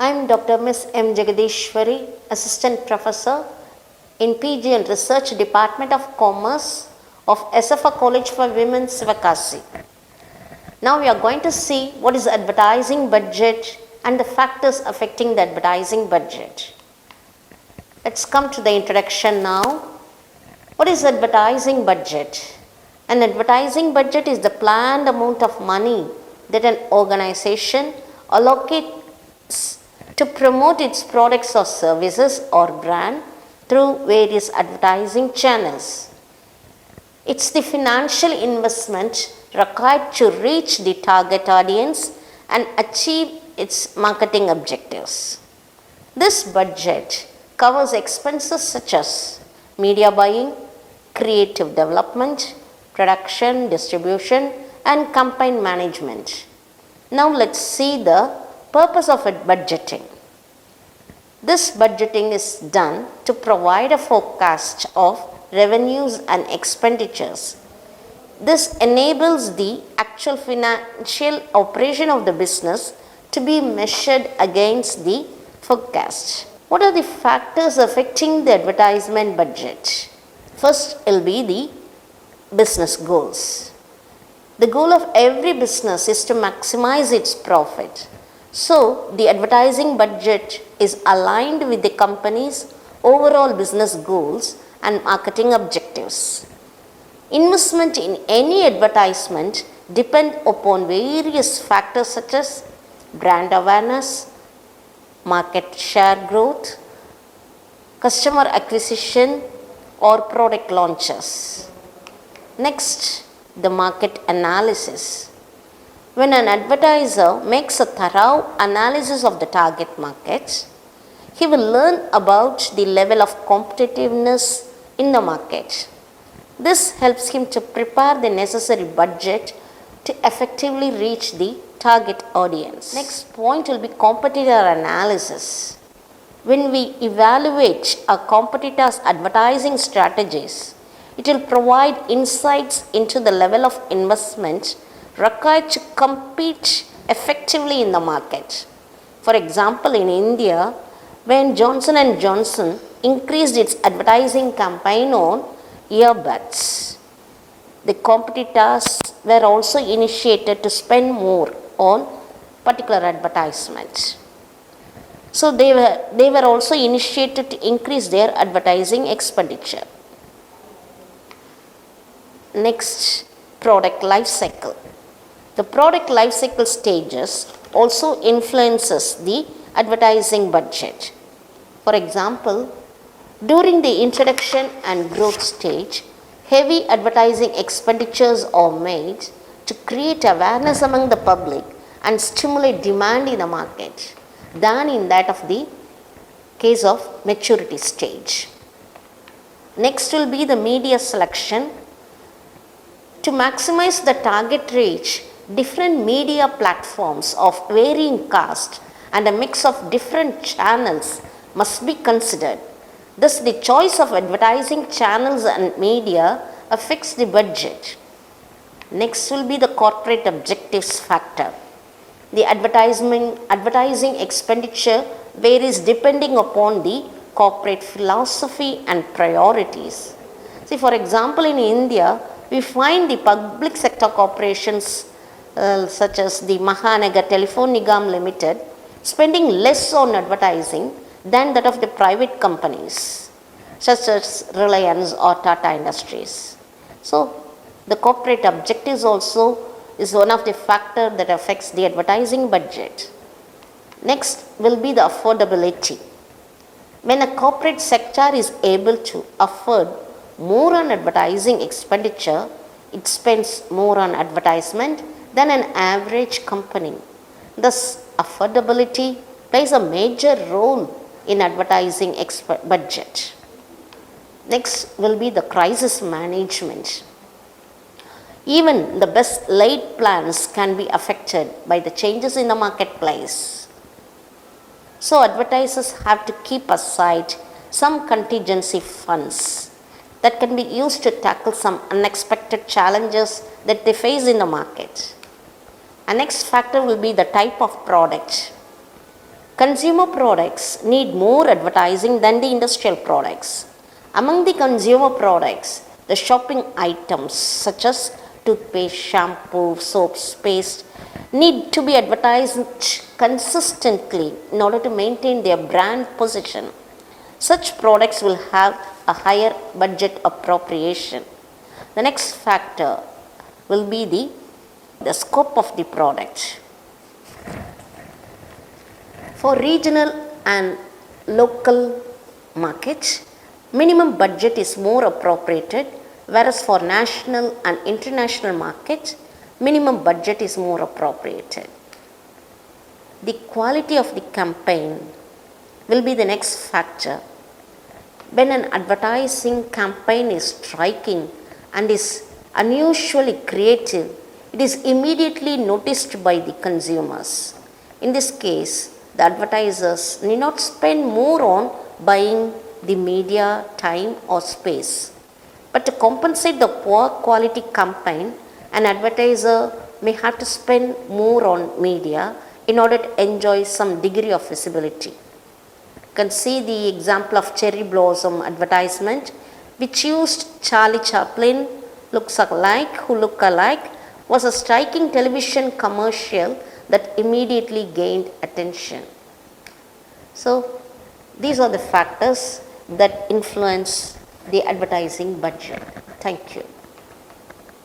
I'm Dr.M.Jegadeeswari, Assistant Professor in PG and Research Department of Commerce of SFA College for Women, Sivakasi. Now we are going to see what is advertising budget and the factors affecting the advertising budget. Let's come to the introduction now. What is advertising budget? An advertising budget is the planned amount of money that an organization allocates to promote its products or services or brand through various advertising channels. It's the financial investment required to reach the target audience and achieve its marketing objectives. This budget covers expenses such as media buying, creative development, production, distribution, and campaign management. Now let's see the purpose of budgeting. This budgeting is done to provide a forecast of revenues and expenditures. This enables the actual financial operation of the business to be measured against the forecast. What are the factors affecting the advertisement budget? First will be the business goals. The goal of every business is to maximize its profit. So, the advertising budget is aligned with the company's overall business goals and marketing objectives. Investment in any advertisement depend upon various factors such as brand awareness, market share growth, customer acquisition, or product launches. Next, the market analysis. When an advertiser makes a thorough analysis of the target market, he will learn about the level of competitiveness in the market. This helps him to prepare the necessary budget to effectively reach the target audience. Next point will be competitor analysis. When we evaluate a competitor's advertising strategies, it will provide insights into the level of investment required to compete effectively in the market. For example, in India, when Johnson & Johnson increased its advertising campaign on earbuds, the competitors were also initiated to spend more on particular advertisements. So they were also initiated to increase their advertising expenditure. Next, product life cycle. The product life cycle stages also influences the advertising budget. For example, during the introduction and growth stage, heavy advertising expenditures are made to create awareness among the public and stimulate demand in the market than in that of the case of maturity stage. Next will be the media selection. To maximize the target reach, different media platforms of varying cost and a mix of different channels must be considered. Thus, the choice of advertising channels and media affects the budget. Next will be the corporate objectives factor. The advertising expenditure varies depending upon the corporate philosophy and priorities. See, for example, in India, we find the public sector corporations such as the Mahanagar Telephone Nigam Limited spending less on advertising than that of the private companies such as Reliance or Tata Industries. So, the corporate objectives also is one of the factors that affects the advertising budget. Next will be the affordability. When a corporate sector is able to afford more on advertising expenditure, it spends more on advertisement than an average company. Thus, affordability plays a major role in advertising budget. Next will be the crisis management. Even the best laid plans can be affected by the changes in the marketplace. So advertisers have to keep aside some contingency funds that can be used to tackle some unexpected challenges that they face in the market. A next factor will be the type of product. Consumer products need more advertising than the industrial products. Among the consumer products, the shopping items such as toothpaste, shampoo, soaps, paste need to be advertised consistently in order to maintain their brand position. Such products will have a higher budget appropriation. The next factor will be the scope of the product. For regional and local markets, minimum budget is more appropriated, whereas for national and international markets, minimum budget is more appropriated. The quality of the campaign will be the next factor. When an advertising campaign is striking and is unusually creative, it is immediately noticed by the consumers. In this case, the advertisers need not spend more on buying the media, time or space. But to compensate the poor quality campaign, an advertiser may have to spend more on media in order to enjoy some degree of visibility. You can see the example of cherry blossom advertisement, which used Charlie Chaplin looks alike who look alike, was a striking television commercial that immediately gained attention. So these are the factors that influence the advertising budget. Thank you.